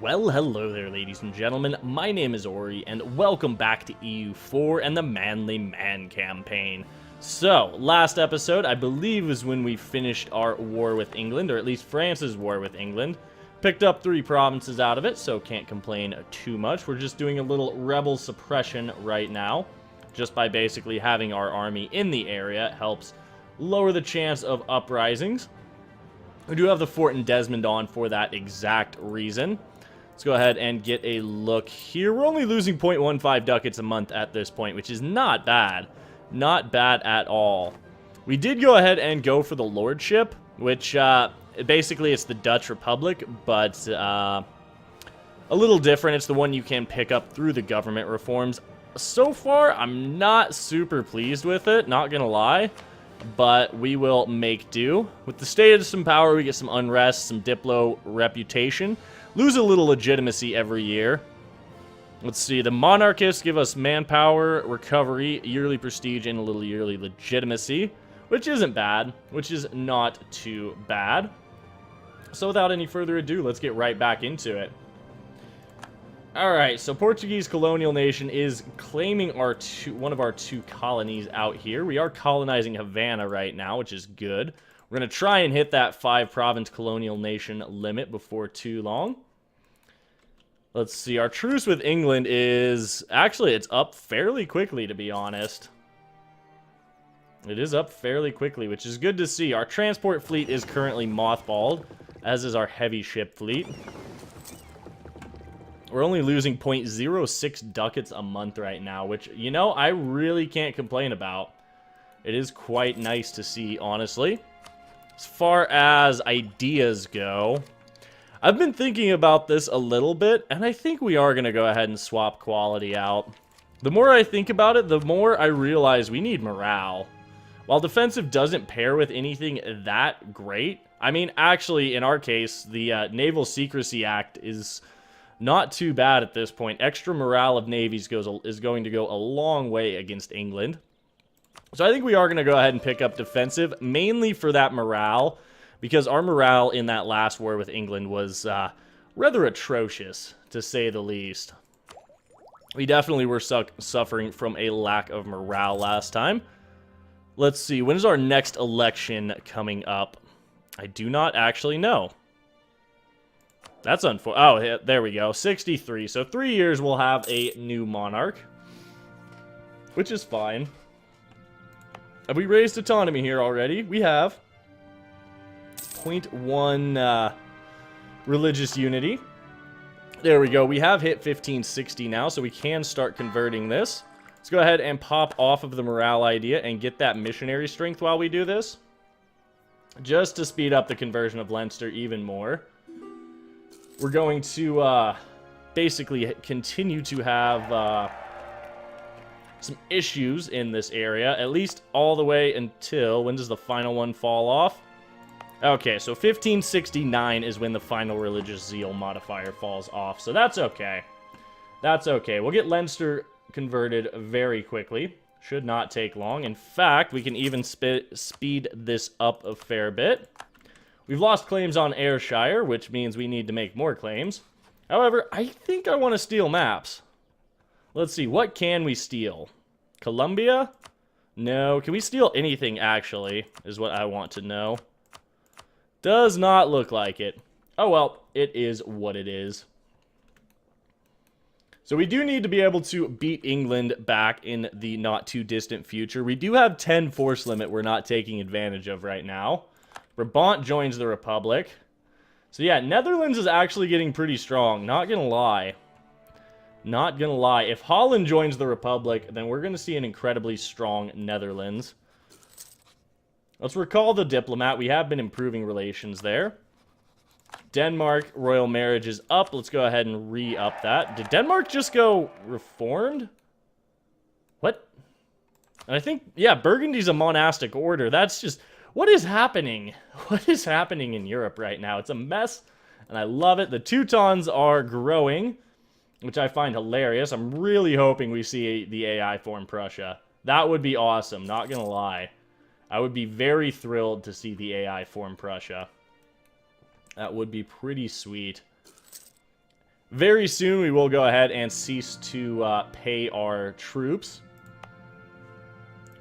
Well, hello there, ladies and gentlemen. My name is Ori, and welcome back to EU4 and the Manly Mann campaign. So, last episode, I believe, was when we finished our war with England, or at least France's war with England. Picked up 3 provinces out of it, so can't complain too much. We're just doing a little rebel suppression right now. Just by basically having our army in the area helps lower the chance of uprisings. We do have the fort in Desmond on for that exact reason. Let's go ahead and get a look here. We're only losing 0.15 ducats a month at this point, which is not bad. Not bad at all. We did go ahead and go for the lordship, which basically it's the Dutch Republic, but a little different. It's the one you can pick up through the government reforms. So far, I'm not super pleased with it, not gonna lie, but we will make do. With the state of some power, we get some unrest, some Diplo reputation. Lose a little legitimacy every year. Let's see, the monarchists give us manpower, recovery, yearly prestige, and a little yearly legitimacy, which isn't bad, which is not too bad. So without any further ado, let's get right back into it. Alright, so Portuguese colonial nation is claiming one of our 2 colonies out here. We are colonizing Havana right now, which is good. We're going to try and hit that 5-province colonial nation limit before too long. Let's see, our truce with England is... Actually, it's up fairly quickly, to be honest. It is up fairly quickly, which is good to see. Our transport fleet is currently mothballed, as is our heavy ship fleet. We're only losing 0.06 ducats a month right now, which, you know, I really can't complain about. It is quite nice to see, honestly. As far as ideas go, I've been thinking about this a little bit, and I think we are going to go ahead and swap quality out. The more I think about it, the more I realize we need morale. While defensive doesn't pair with anything that great, I mean, actually, in our case, the Naval Secrecy Act is not too bad at this point. Extra morale of navies is going to go a long way against England. So I think we are going to go ahead and pick up defensive, mainly for that morale, because our morale in that last war with England was rather atrocious, to say the least. We definitely were suffering from a lack of morale last time. Let's see, when is our next election coming up? I do not actually know. That's unfortunate. Oh, there we go, 63. So 3 years we'll have a new monarch, which is fine. Have we raised autonomy here already? We have. 0.1 religious unity. There we go. We have hit 1560 now, so we can start converting this. Let's go ahead and pop off of the morale idea and get that missionary strength while we do this. Just to speed up the conversion of Leinster even more. We're going to basically continue to have... some issues in this area, at least all the way until... When does the final one fall off? Okay, so 1569 is when the final religious zeal modifier falls off, so that's okay. That's okay. We'll get Leinster converted very quickly. Should not take long. In fact, we can even speed this up a fair bit. We've lost claims on Ayrshire, which means we need to make more claims. However, I think I want to steal maps. Let's see, what can we steal? Colombia? No. Can we steal anything, actually, is what I want to know. Does not look like it. Oh, well, it is what it is. So we do need to be able to beat England back in the not-too-distant future. We do have 10 force limit we're not taking advantage of right now. Brabant joins the Republic. So yeah, Netherlands is actually getting pretty strong, not gonna lie. Not gonna lie, if Holland joins the Republic, then we're gonna see an incredibly strong Netherlands. Let's recall the diplomat. We have been improving relations there. Denmark, royal marriage is up. Let's go ahead and re-up that. Did Denmark just go reformed? What? And I think, yeah, Burgundy's a monastic order. That's just, what is happening? What is happening in Europe right now? It's a mess, and I love it. The Teutons are growing, which I find hilarious. I'm really hoping we see the AI form Prussia. That would be awesome, not gonna lie. I would be very thrilled to see the AI form Prussia. That would be pretty sweet. Very soon, we will go ahead and cease to pay our troops.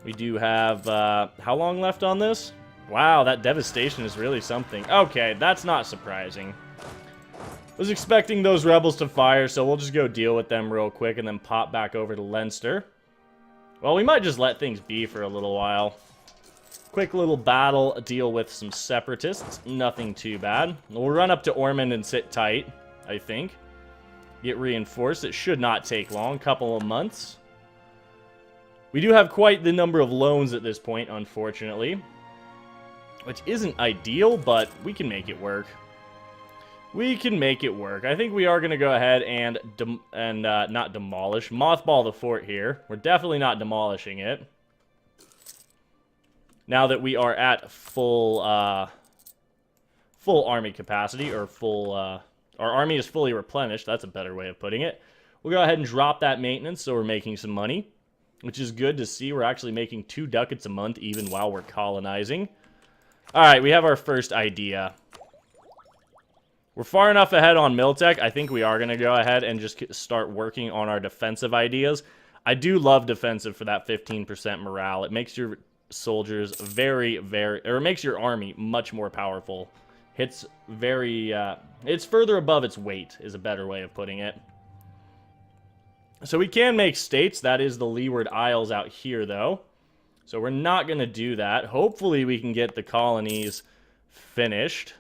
We do have, how long left on this? Wow, that devastation is really something. Okay, that's not surprising. Was expecting those rebels to fire, so we'll just go deal with them real quick and then pop back over to Leinster. Well, we might just let things be for a little while. Quick little battle, deal with some separatists. Nothing too bad. We'll run up to Ormond and sit tight, I think. Get reinforced. It should not take long. Couple of months. We do have quite the number of loans at this point, unfortunately. Which isn't ideal, but we can make it work. We can make it work. I think we are going to go ahead and, not demolish. Mothball the fort here. We're definitely not demolishing it. Now that we are at full army capacity, or full, our army is fully replenished. That's a better way of putting it. We'll go ahead and drop that maintenance, so we're making some money. Which is good to see. We're actually making 2 ducats a month, even while we're colonizing. Alright, we have our first idea. We're far enough ahead on Miltech. I think we are going to go ahead and just start working on our defensive ideas. I do love defensive for that 15% morale. It makes your soldiers or it makes your army much more powerful. It's further above its weight, is a better way of putting it. So we can make states. That is the Leeward Isles out here, though. So we're not going to do that. Hopefully we can get the colonies finished.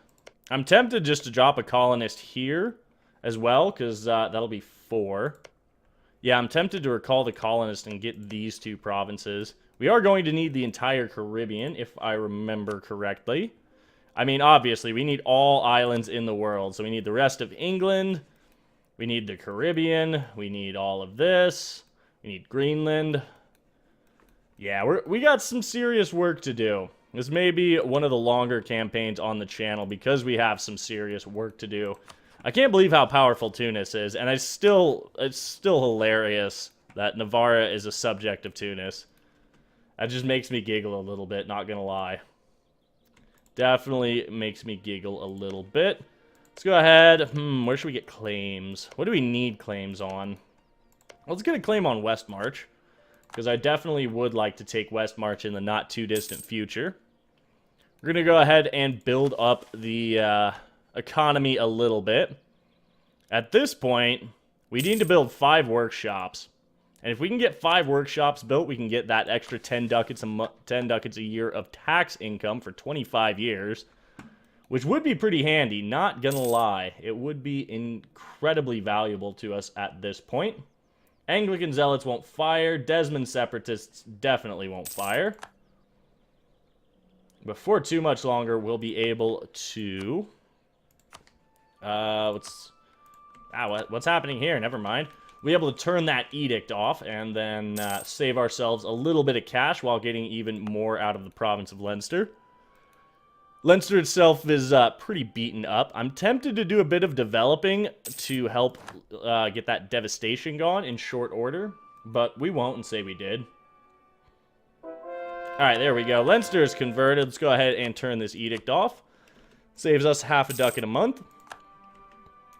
I'm tempted just to drop a colonist here as well, because that'll be 4. Yeah, I'm tempted to recall the colonist and get these 2 provinces. We are going to need the entire Caribbean, if I remember correctly. I mean, obviously, we need all islands in the world. So we need the rest of England. We need the Caribbean. We need all of this. We need Greenland. Yeah, we got some serious work to do. This may be one of the longer campaigns on the channel because we have some serious work to do. I can't believe how powerful Tunis is, and it's still hilarious that Navarra is a subject of Tunis. That just makes me giggle a little bit, not gonna lie. Definitely makes me giggle a little bit. Let's go ahead. Where should we get claims? What do we need claims on? Let's get a claim on Westmarch, because I definitely would like to take Westmarch in the not-too-distant future. We're going to go ahead and build up the economy a little bit. At this point, we need to build 5 workshops. And if we can get 5 workshops built, we can get that extra 10 ducats a year of tax income for 25 years. Which would be pretty handy, not gonna lie. It would be incredibly valuable to us at this point. Anglican Zealots won't fire. Desmond Separatists definitely won't fire. Before too much longer, we'll be able to... what's happening here? Never mind. We'll be able to turn that edict off and then save ourselves a little bit of cash while getting even more out of the province of Leinster. Leinster itself is pretty beaten up. I'm tempted to do a bit of developing to help get that devastation gone in short order, but we won't and say we did. Alright, there we go. Leinster is converted. Let's go ahead and turn this edict off. Saves us half a ducat a month.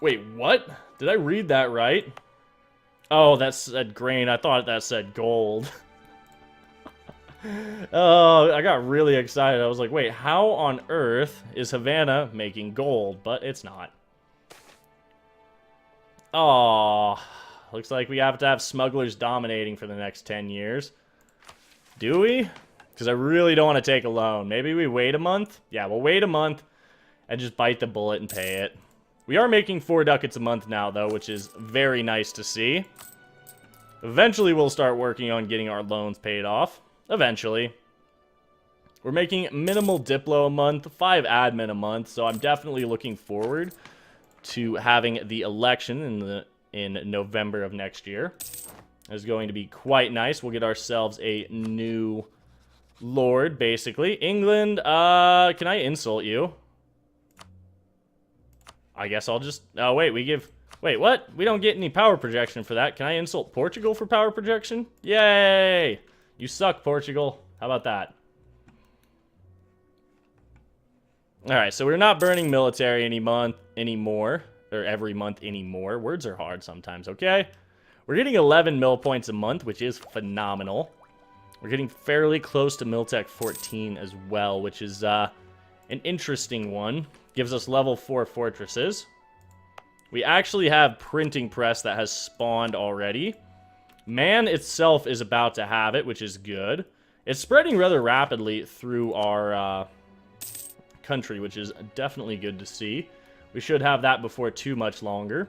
Wait, what? Did I read that right? Oh, that said grain. I thought that said gold. Oh, I got really excited. I was like, wait, how on earth is Havana making gold? But it's not. Oh, looks like we have to have smugglers dominating for the next 10 years. Do we? Because I really don't want to take a loan. Maybe we wait a month? Yeah, we'll wait a month and just bite the bullet and pay it. We are making 4 ducats a month now, though, which is very nice to see. Eventually, we'll start working on getting our loans paid off. Eventually. We're making minimal Diplo a month, 5 admin a month, so I'm definitely looking forward to having the election in November of next year. It's going to be quite nice. We'll get ourselves a new lord, basically. England, can I insult you? I guess I'll just... Oh, wait, Wait, what? We don't get any power projection for that. Can I insult Portugal for power projection? Yay! You suck, Portugal. How about that? Alright, so we're not burning military anymore. or every month anymore. Words are hard sometimes, okay? We're getting 11 mill points a month, which is phenomenal. We're getting fairly close to Miltech 14 as well, which is an interesting one. Gives us level 4 fortresses. We actually have printing press that has spawned already. Man itself is about to have it, which is good. It's spreading rather rapidly through our country, which is definitely good to see. We should have that before too much longer.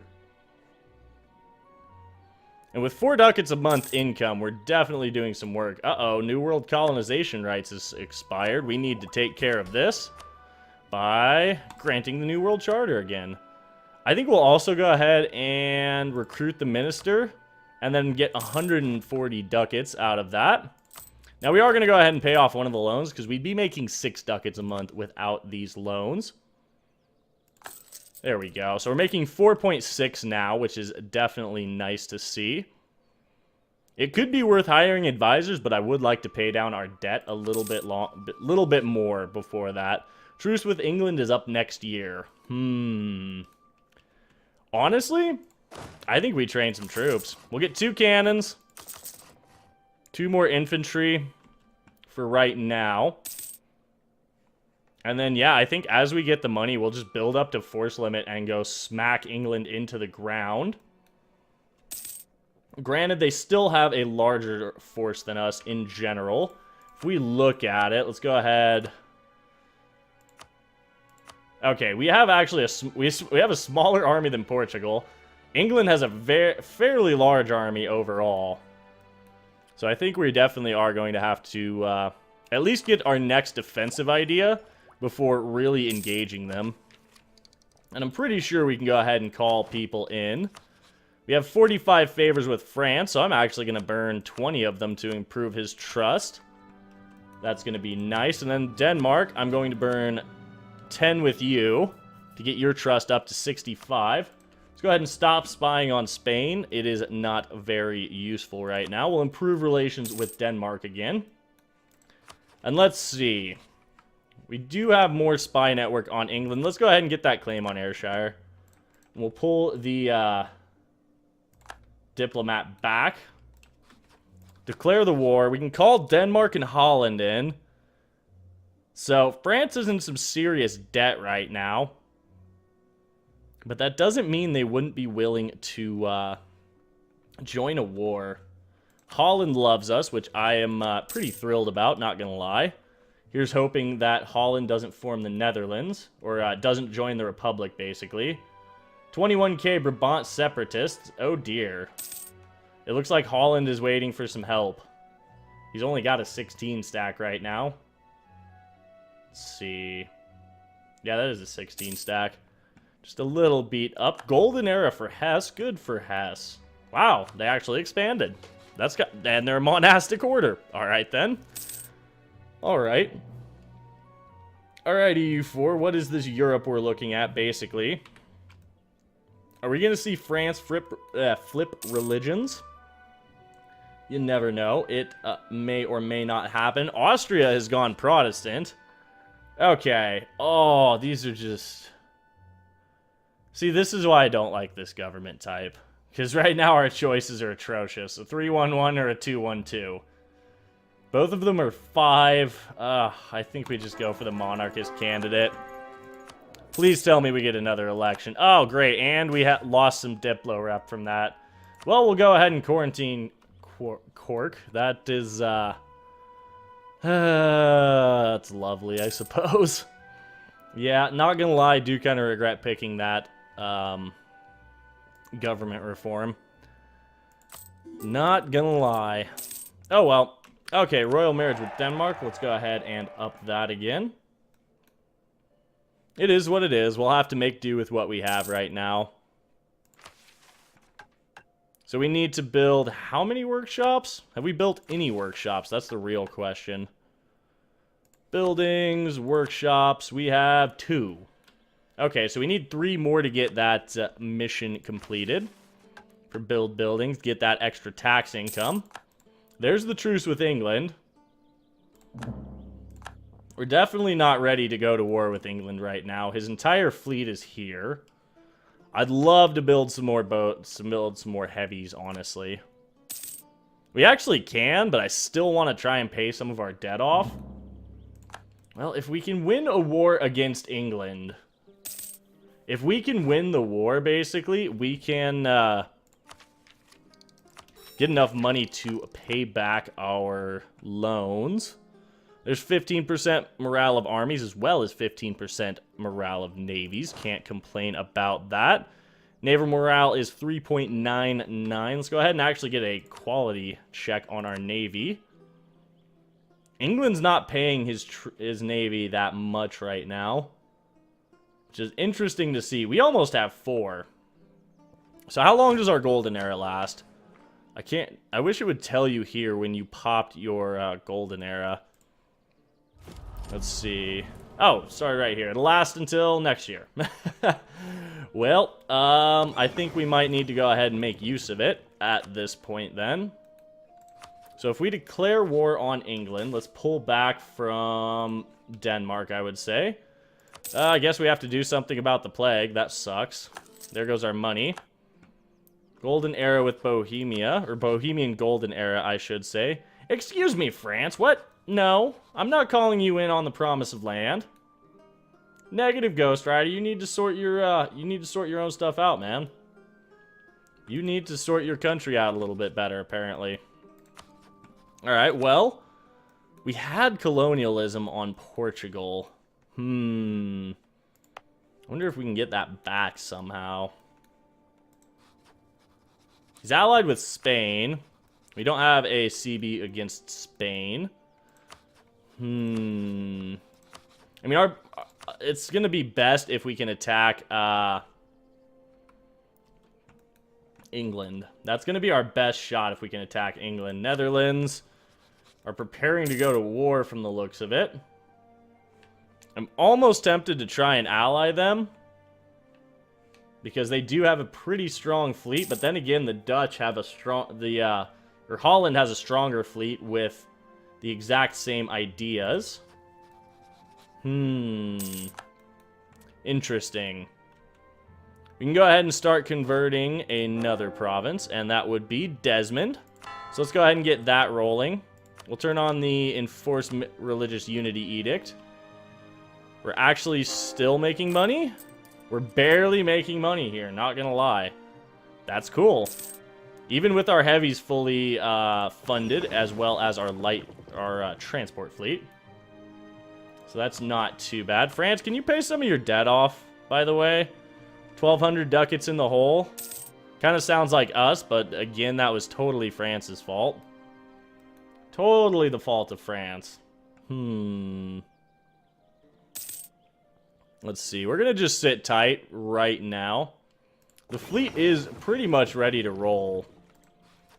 And with 4 ducats a month income, we're definitely doing some work. Uh-oh, New World colonization rights is expired. We need to take care of this by granting the New World Charter again. I think we'll also go ahead and recruit the minister and then get 140 ducats out of that. Now, we are going to go ahead and pay off one of the loans because we'd be making 6 ducats a month without these loans. There we go. So we're making 4.6 now, which is definitely nice to see. It could be worth hiring advisors, but I would like to pay down our debt a little bit more before that. Truce with England is up next year. Honestly, I think we train some troops. We'll get 2 cannons, 2 more infantry for right now. And then, yeah, I think as we get the money, we'll just build up to force limit and go smack England into the ground. Granted, they still have a larger force than us in general. If we look at it, let's go ahead. Okay, we have actually we have a smaller army than Portugal. England has a fairly large army overall. So I think we definitely are going to have to at least get our next defensive idea before really engaging them. And I'm pretty sure we can go ahead and call people in. We have 45 favors with France, so I'm actually going to burn 20 of them to improve his trust. That's going to be nice. And then Denmark, I'm going to burn 10 with you to get your trust up to 65. Let's go ahead and stop spying on Spain. It is not very useful right now. We'll improve relations with Denmark again. And let's see. We do have more spy network on England. Let's go ahead and get that claim on Ayrshire. We'll pull the diplomat back. Declare the war. We can call Denmark and Holland in. So, France is in some serious debt right now. But that doesn't mean they wouldn't be willing to join a war. Holland loves us, which I am pretty thrilled about, not gonna lie. Here's hoping that Holland doesn't form the Netherlands, or doesn't join the Republic, basically. 21k Brabant separatists. Oh dear. It looks like Holland is waiting for some help. He's only got a 16 stack right now. Let's see. Yeah, that is a 16 stack. Just a little beat up. Golden era for Hesse. Good for Hesse. Wow, they actually expanded. And they're a monastic order. Alright then. Alright. Alright, EU4. What is this Europe we're looking at, basically? Are we going to see France flip religions? You never know. It may or may not happen. Austria has gone Protestant. Okay. Oh, these are just... See, this is why I don't like this government type. Because right now our choices are atrocious. A 3-1-1 or a 2-1-2. Both of them are 5. I think we just go for the monarchist candidate. Please tell me we get another election. Oh, great. And we lost some Diplo rep from that. Well, we'll go ahead and quarantine Cork. That is, that's lovely, I suppose. Yeah, not gonna lie, I do kind of regret picking that, government reform. Not gonna lie. Oh, well. Okay, royal marriage with Denmark. Let's go ahead and up that again. It is what it is. We'll have to make do with what we have right now. So we need to build how many workshops? Have we built any workshops? That's the real question. Buildings, workshops, we have 2. Okay, so we need 3 more to get that mission completed. For build buildings, get that extra tax income. There's the truce with England. We're definitely not ready to go to war with England right now. His entire fleet is here. I'd love to build some more boats, build some more heavies, honestly. We actually can, but I still want to try and pay some of our debt off. Well, if we can win a war against England, if we can win the war, basically, we can get enough money to pay back our loans. There's 15% morale of armies as well as 15% morale of navies. Can't complain about that. Naval morale is 3.99. Let's go ahead and actually get a quality check on our navy. England's not paying his navy that much right now, which is interesting to see. We almost have 4. So how long does our golden era last? I wish it would tell you here when you popped your golden era. Let's see. Oh, sorry, right here. It'll last until next year. Well, I think we might need to go ahead and make use of it at this point then. So if we declare war on England, let's pull back from Denmark, I would say. I guess we have to do something about the plague. That sucks. There goes our money. Golden era with Bohemia, or Bohemian golden era, I should say. Excuse me, France, what? No, I'm not calling you in on the promise of land. Negative, Ghost Rider. You need to sort your own stuff out, man. You need to sort your country out a little bit better, apparently. All right, well, we had colonialism on Portugal. I wonder if we can get that back somehow. He's allied with Spain. We don't have a CB against Spain. I mean, it's going to be best if we can attack England. That's going to be our best shot if we can attack England. Netherlands are preparing to go to war from the looks of it. I'm almost tempted to try and ally them, because they do have a pretty strong fleet, but then again, the Dutch have a strong... or Holland has a stronger fleet with the exact same ideas. Interesting. We can go ahead and start converting another province, and that would be Desmond. So let's go ahead and get that rolling. We'll turn on the Enforced Religious Unity Edict. We're actually still making money? We're barely making money here, not gonna lie. That's cool. Even with our heavies fully funded, as well as our transport fleet. So that's not too bad. France, can you pay some of your debt off, by the way? 1,200 ducats in the hole. Kind of sounds like us, but again, that was totally France's fault. Totally the fault of France. Let's see. We're going to just sit tight right now. The fleet is pretty much ready to roll.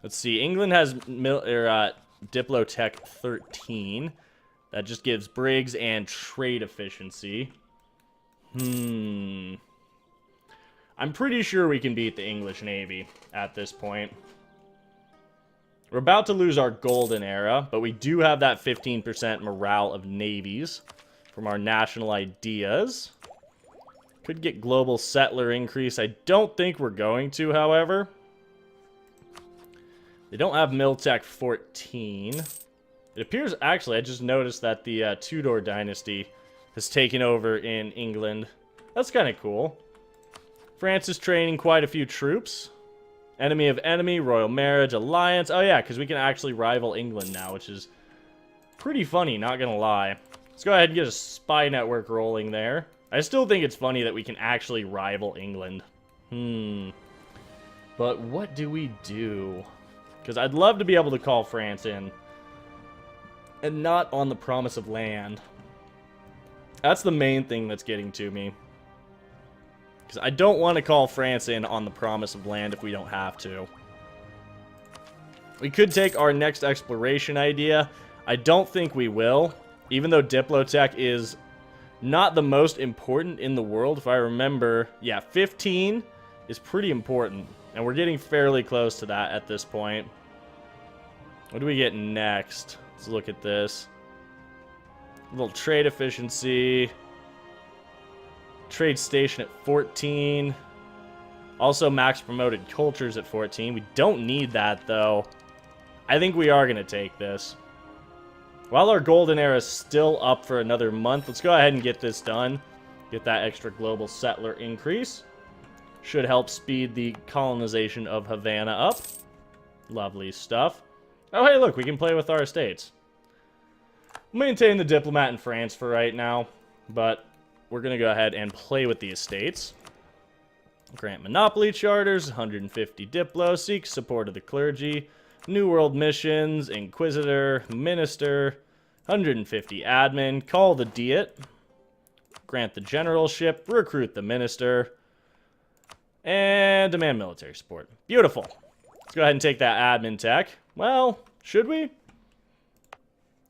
Let's see. England has Diplotech 13. That just gives brigs and trade efficiency. I'm pretty sure we can beat the English Navy at this point. We're about to lose our golden era, but we do have that 15% morale of navies from our national ideas. Could get global settler increase. I don't think we're going to, however. They don't have Miltech 14. It appears, actually, I just noticed that the Tudor dynasty has taken over in England. That's kind of cool. France is training quite a few troops. Enemy of enemy, royal marriage, alliance. Oh yeah, because we can actually rival England now, which is pretty funny, not gonna lie. Let's go ahead and get a spy network rolling there. I still think it's funny that we can actually rival England. But what do we do? Because I'd love to be able to call France in. And not on the promise of land. That's the main thing that's getting to me. Because I don't want to call France in on the promise of land if we don't have to. We could take our next exploration idea. I don't think we will. Even though Diplotech is not the most important in the world. If I remember, yeah, 15 is pretty important. And we're getting fairly close to that at this point. What do we get next? Let's look at this. A little trade efficiency. Trade station at 14. Also, max promoted cultures at 14. We don't need that, though. I think we are going to take this. While our golden era is still up for another month, let's go ahead and get this done. Get that extra global settler increase. Should help speed the colonization of Havana up. Lovely stuff. Oh, hey, look, we can play with our estates. Maintain the diplomat in France for right now, but we're going to go ahead and play with the estates. Grant monopoly charters, 150 diplo, seek support of the clergy, New World missions, inquisitor, minister, 150 admin, call the diet, grant the generalship, recruit the minister, and demand military support. Beautiful. Let's go ahead and take that admin tech. Well, should we?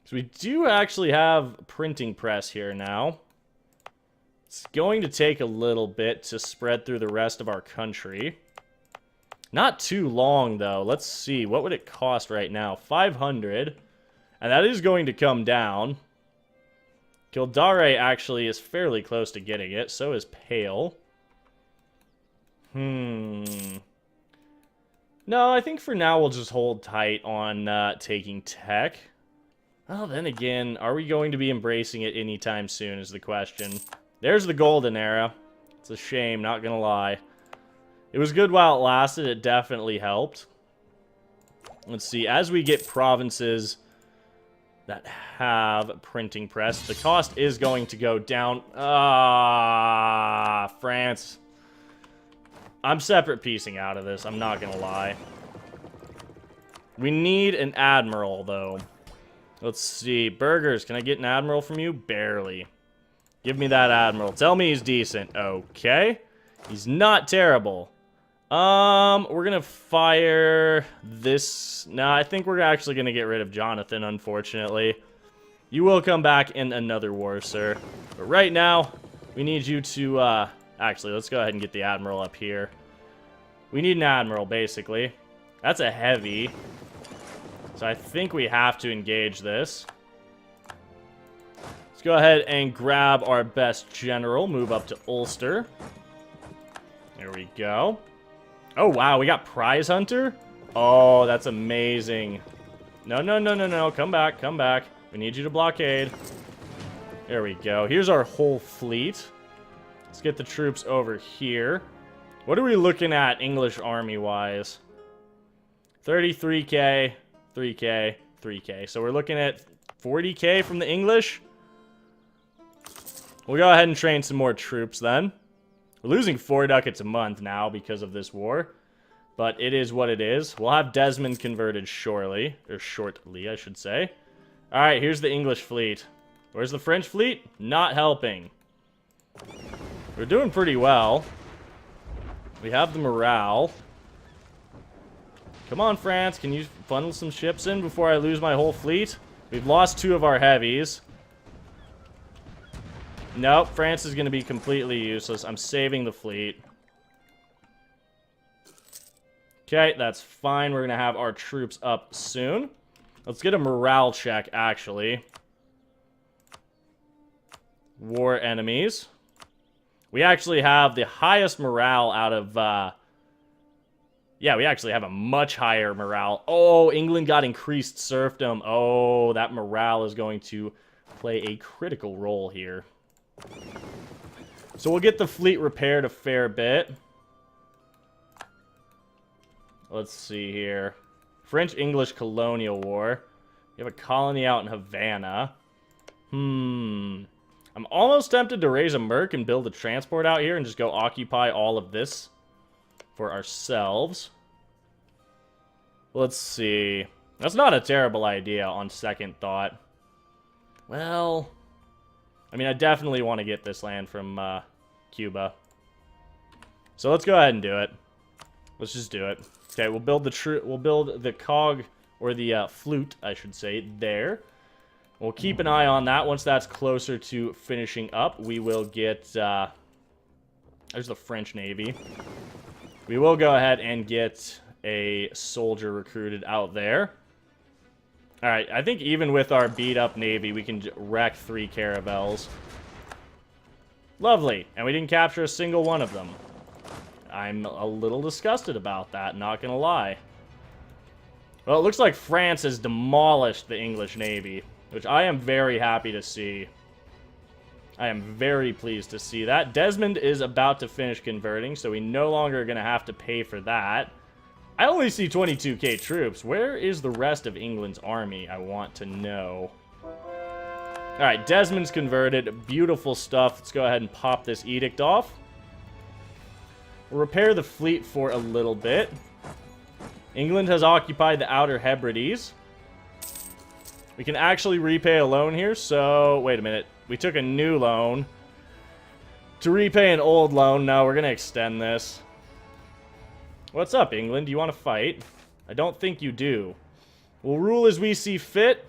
So we do actually have a printing press here now. It's going to take a little bit to spread through the rest of our country. Not too long, though. Let's see. What would it cost right now? 500. And that is going to come down. Kildare actually is fairly close to getting it. So is Pale. No, I think for now we'll just hold tight on taking tech. Well, then again, are we going to be embracing it anytime soon is the question. There's the golden era. It's a shame, not gonna lie. It was good while it lasted. It definitely helped. Let's see. As we get provinces that have printing press, the cost is going to go down. France. I'm separate piecing out of this. I'm not gonna lie. We need an admiral, though. Let's see. Burgers, can I get an admiral from you? Barely. Give me that admiral. Tell me he's decent. Okay. He's not terrible. We're gonna fire this. No, I think we're actually gonna get rid of Jonathan, unfortunately. You will come back in another war, sir. But right now, we need you to, actually, let's go ahead and get the admiral up here. We need an admiral, basically. That's a heavy. So I think we have to engage this. Let's go ahead and grab our best general. Move up to Ulster. There we go. Oh, wow. We got Prize Hunter? Oh, that's amazing. No, no, no, no, no. Come back. Come back. We need you to blockade. There we go. Here's our whole fleet. Let's get the troops over here. What are we looking at English army-wise? 33k, 3k, 3k. So we're looking at 40k from the English. We'll go ahead and train some more troops then. We're losing 4 ducats a month now because of this war. But it is what it is. We'll have Desmond converted shortly. Or shortly, I should say. Alright, here's the English fleet. Where's the French fleet? Not helping. We're doing pretty well. We have the morale. Come on, France. Can you funnel some ships in before I lose my whole fleet? We've lost 2 of our heavies. Nope, France is going to be completely useless. I'm saving the fleet. Okay, that's fine. We're going to have our troops up soon. Let's get a morale check, actually. War enemies. We actually have the highest morale out of... yeah, we actually have a much higher morale. Oh, England got increased serfdom. Oh, that morale is going to play a critical role here. So we'll get the fleet repaired a fair bit. Let's see here. French-English colonial war. We have a colony out in Havana. I'm almost tempted to raise a merc and build a transport out here and just go occupy all of this for ourselves. Let's see. That's not a terrible idea on second thought. Well, I mean, I definitely want to get this land from Cuba. So let's go ahead and do it. Let's just do it. Okay, we'll build the cog, or the flute, I should say, there. We'll keep an eye on that. Once that's closer to finishing up, we will get... there's the French Navy. We will go ahead and get a soldier recruited out there. Alright, I think even with our beat-up Navy, we can wreck 3 caravels. Lovely. And we didn't capture a single one of them. I'm a little disgusted about that, not gonna lie. Well, it looks like France has demolished the English Navy, which I am very happy to see. I am very pleased to see that. Desmond is about to finish converting, so we no longer are going to have to pay for that. I only see 22k troops. Where is the rest of England's army? I want to know. Alright, Desmond's converted. Beautiful stuff. Let's go ahead and pop this edict off. We'll repair the fleet for a little bit. England has occupied the Outer Hebrides. We can actually repay a loan here, so... Wait a minute. We took a new loan to repay an old loan. No, we're going to extend this. What's up, England? Do you want to fight? I don't think you do. We'll rule as we see fit.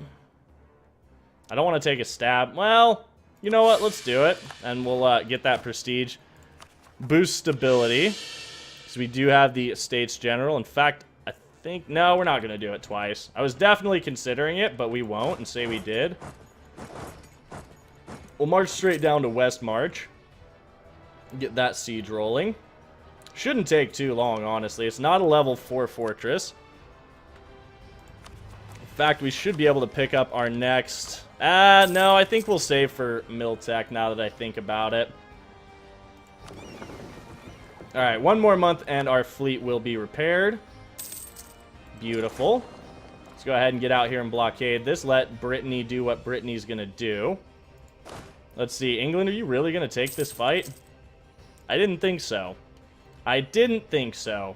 I don't want to take a stab. Well, you know what? Let's do it. And we'll get that prestige. Boost stability. So we do have the States General. In fact, I think... No, we're not going to do it twice. I was definitely considering it, but we won't and say we did. We'll march straight down to West March. Get that siege rolling. Shouldn't take too long, honestly. It's not a level 4 fortress. In fact, we should be able to pick up our next... no, I think we'll save for Miltech now that I think about it. Alright, one more month and our fleet will be repaired. Beautiful. Let's go ahead and get out here and blockade this. Let Brittany do what Brittany's going to do. Let's see. England, are you really going to take this fight? I didn't think so. I didn't think so.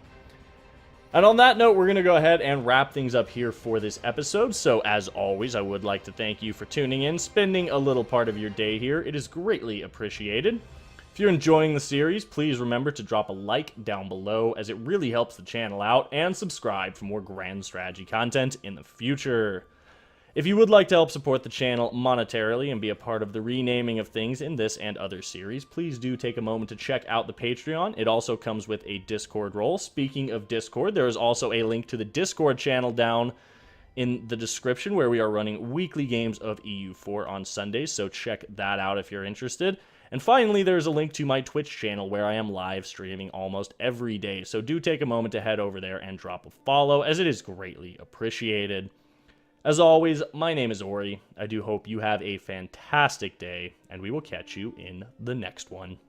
And on that note, we're going to go ahead and wrap things up here for this episode. So, as always, I would like to thank you for tuning in, spending a little part of your day here. It is greatly appreciated. If you're enjoying the series, please remember to drop a like down below, as it really helps the channel out, and subscribe for more grand strategy content in the future. If you would like to help support the channel monetarily and be a part of the renaming of things in this and other series, please do take a moment to check out the Patreon. It also comes with a Discord role. Speaking of Discord, there is also a link to the Discord channel down in the description, where we are running weekly games of EU4 on Sundays, so check that out if you're interested. And finally, there's a link to my Twitch channel where I am live streaming almost every day, so do take a moment to head over there and drop a follow, as it is greatly appreciated. As always, my name is Ori. I do hope you have a fantastic day, and we will catch you in the next one.